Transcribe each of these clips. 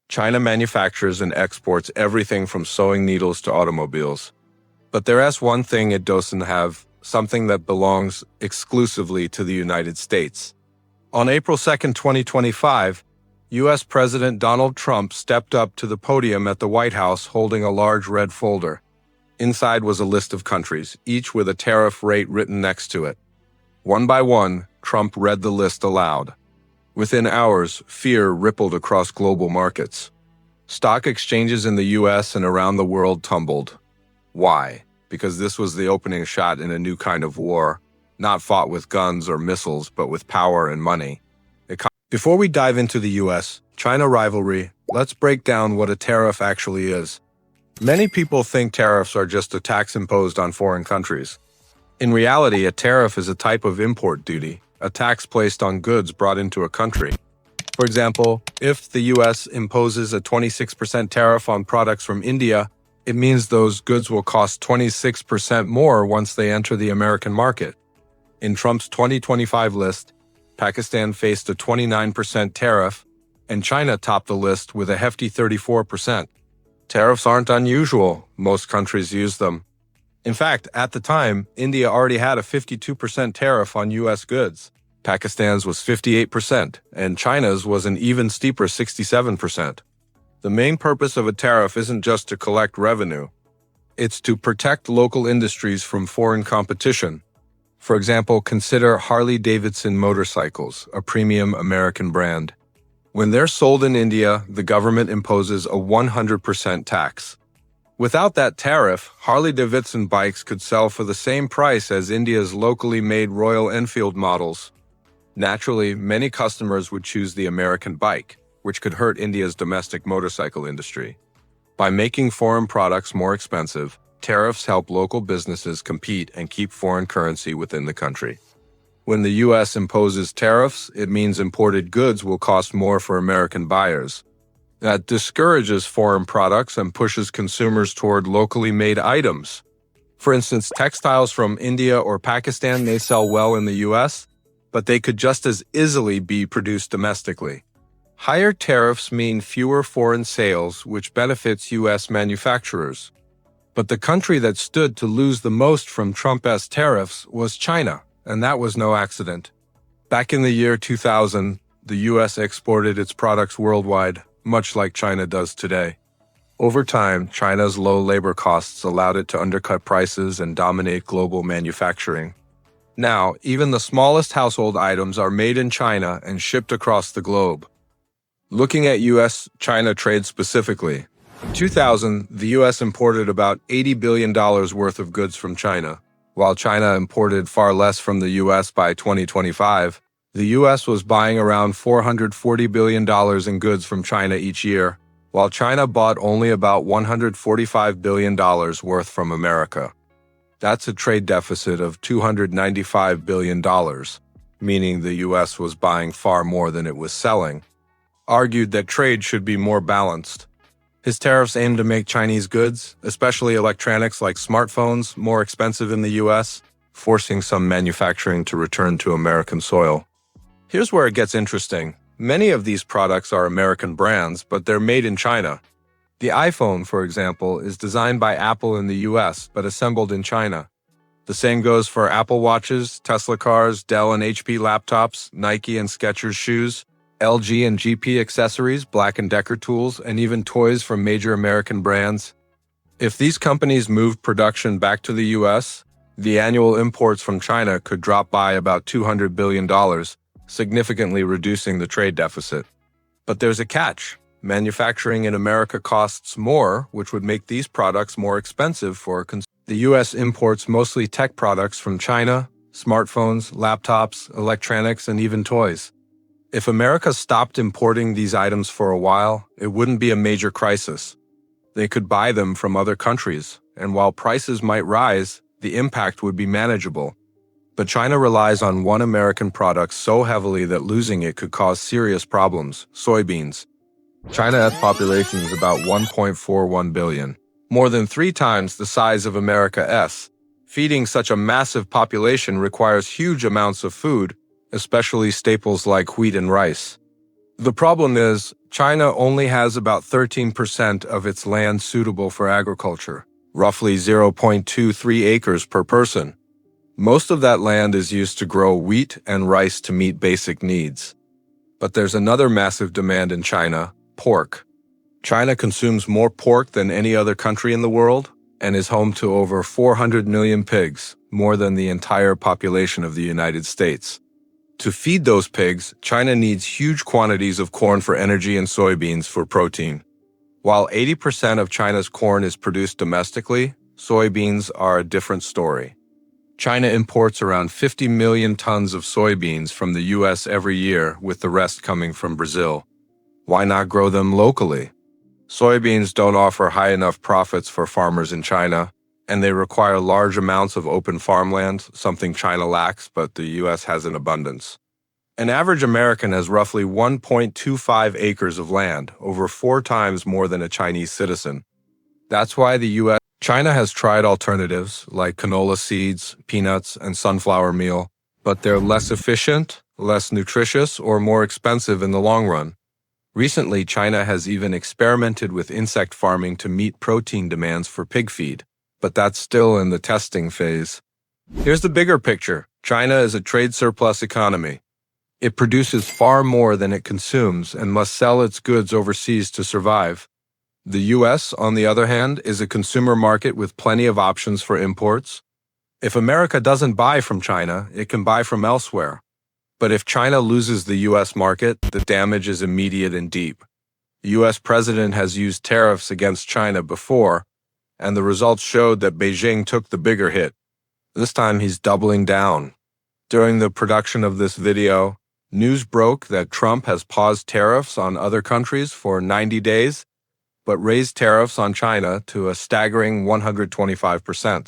China manufactures and exports everything from sewing needles to automobiles. But there's one thing it doesn't have, something that belongs exclusively to the United States. On April 2, 2025, U.S. President Donald Trump stepped up to the podium at the White House holding a large red folder. Inside was a list of countries, each with a tariff rate written next to it. One by one, Trump read the list aloud. Within hours, fear rippled across global markets. Stock exchanges in the U.S. and around the world tumbled. Why? Because this was the opening shot in a new kind of war, not fought with guns or missiles, but with power and money. Before we dive into the U.S.-China rivalry, let's break down what a tariff actually is. Many people think tariffs are just a tax imposed on foreign countries. In reality, a tariff is a type of import duty, a tax placed on goods brought into a country. For example, if the U.S. imposes a 26% tariff on products from India, it means those goods will cost 26% more once they enter the American market. In Trump's 2025 list, Pakistan faced a 29% tariff, and China topped the list with a hefty 34%. Tariffs aren't unusual. Most countries use them. In fact, at the time, India already had a 52% tariff on U.S. goods. Pakistan's was 58%, and China's was an even steeper 67%. The main purpose of a tariff isn't just to collect revenue. It's to protect local industries from foreign competition. For example, consider Harley-Davidson motorcycles, a premium American brand. When they're sold in India, the government imposes a 100% tax. Without that tariff, Harley-Davidson bikes could sell for the same price as India's locally made Royal Enfield models. Naturally, many customers would choose the American bike, which could hurt India's domestic motorcycle industry. By making foreign products more expensive, tariffs help local businesses compete and keep foreign currency within the country. When the U.S. imposes tariffs, it means imported goods will cost more for American buyers. That discourages foreign products and pushes consumers toward locally made items. For instance, textiles from India or Pakistan may sell well in the U.S., but they could just as easily be produced domestically. Higher tariffs mean fewer foreign sales, which benefits U.S. manufacturers. But the country that stood to lose the most from Trump's tariffs was China, and that was no accident. Back in the year 2000, the U.S. exported its products worldwide, much like China does today. Over time, China's low labor costs allowed it to undercut prices and dominate global manufacturing. Now, even the smallest household items are made in China and shipped across the globe. Looking at U.S.-China trade specifically, in 2000, the U.S. imported about $80 billion worth of goods from China. While China imported far less from the U.S. by 2025, the U.S. was buying around $440 billion in goods from China each year, while China bought only about $145 billion worth from America. That's a trade deficit of $295 billion, meaning the U.S. was buying far more than it was selling. Argued that trade should be more balanced. His tariffs aim to make Chinese goods, especially electronics like smartphones, more expensive in the U.S., forcing some manufacturing to return to American soil. Here's where it gets interesting. Many of these products are American brands, but they're made in China. The iPhone, for example, is designed by Apple in the U.S., but assembled in China. The same goes for Apple Watches, Tesla cars, Dell and HP laptops, Nike and Skechers shoes, LG and GP accessories, Black & Decker tools, and even toys from major American brands. If these companies moved production back to the U.S., the annual imports from China could drop by about $200 billion, significantly reducing the trade deficit. But there's a catch. Manufacturing in America costs more, which would make these products more expensive for consumers. The U.S. imports mostly tech products from China, smartphones, laptops, electronics, and even toys. If America stopped importing these items for a while, it wouldn't be a major crisis. They could buy them from other countries, and while prices might rise, the impact would be manageable. But China relies on one American product so heavily that losing it could cause serious problems: soybeans. China's population is about 1.41 billion, more than 3 times the size of America's. Feeding such a massive population requires huge amounts of food, especially staples like wheat and rice. The problem is, China only has about 13% of its land suitable for agriculture, roughly 0.23 acres per person. Most of that land is used to grow wheat and rice to meet basic needs. But there's another massive demand in China: pork. China consumes more pork than any other country in the world and is home to over 400 million pigs, more than the entire population of the United States. To feed those pigs, China needs huge quantities of corn for energy and soybeans for protein. While 80% of China's corn is produced domestically, soybeans are a different story. China imports around 50 million tons of soybeans from the US every year, with the rest coming from Brazil. Why not grow them locally? Soybeans don't offer high enough profits for farmers in China, and they require large amounts of open farmland, something China lacks but the US has in abundance. An average American has roughly 1.25 acres of land, over 4 times more than a Chinese citizen. That's why China has tried alternatives like canola seeds, peanuts, and sunflower meal, but they're less efficient, less nutritious, or more expensive in the long run. Recently, China has even experimented with insect farming to meet protein demands for pig feed, but that's still in the testing phase. Here's the bigger picture. China is a trade surplus economy. It produces far more than it consumes and must sell its goods overseas to survive. The US, on the other hand, is a consumer market with plenty of options for imports. If America doesn't buy from China, it can buy from elsewhere. But if China loses the US market, the damage is immediate and deep. The US president has used tariffs against China before, and the results showed that Beijing took the bigger hit. This time he's doubling down. During the production of this video, news broke that Trump has paused tariffs on other countries for 90 days, but raised tariffs on China to a staggering 125%.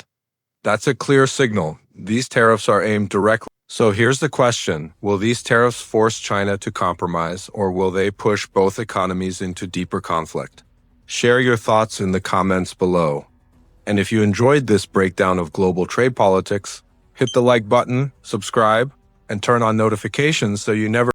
That's a clear signal. These tariffs are aimed directly. So here's the question: will these tariffs force China to compromise, or will they push both economies into deeper conflict? Share your thoughts in the comments below. And if you enjoyed this breakdown of global trade politics, hit the like button, subscribe, and turn on notifications so you never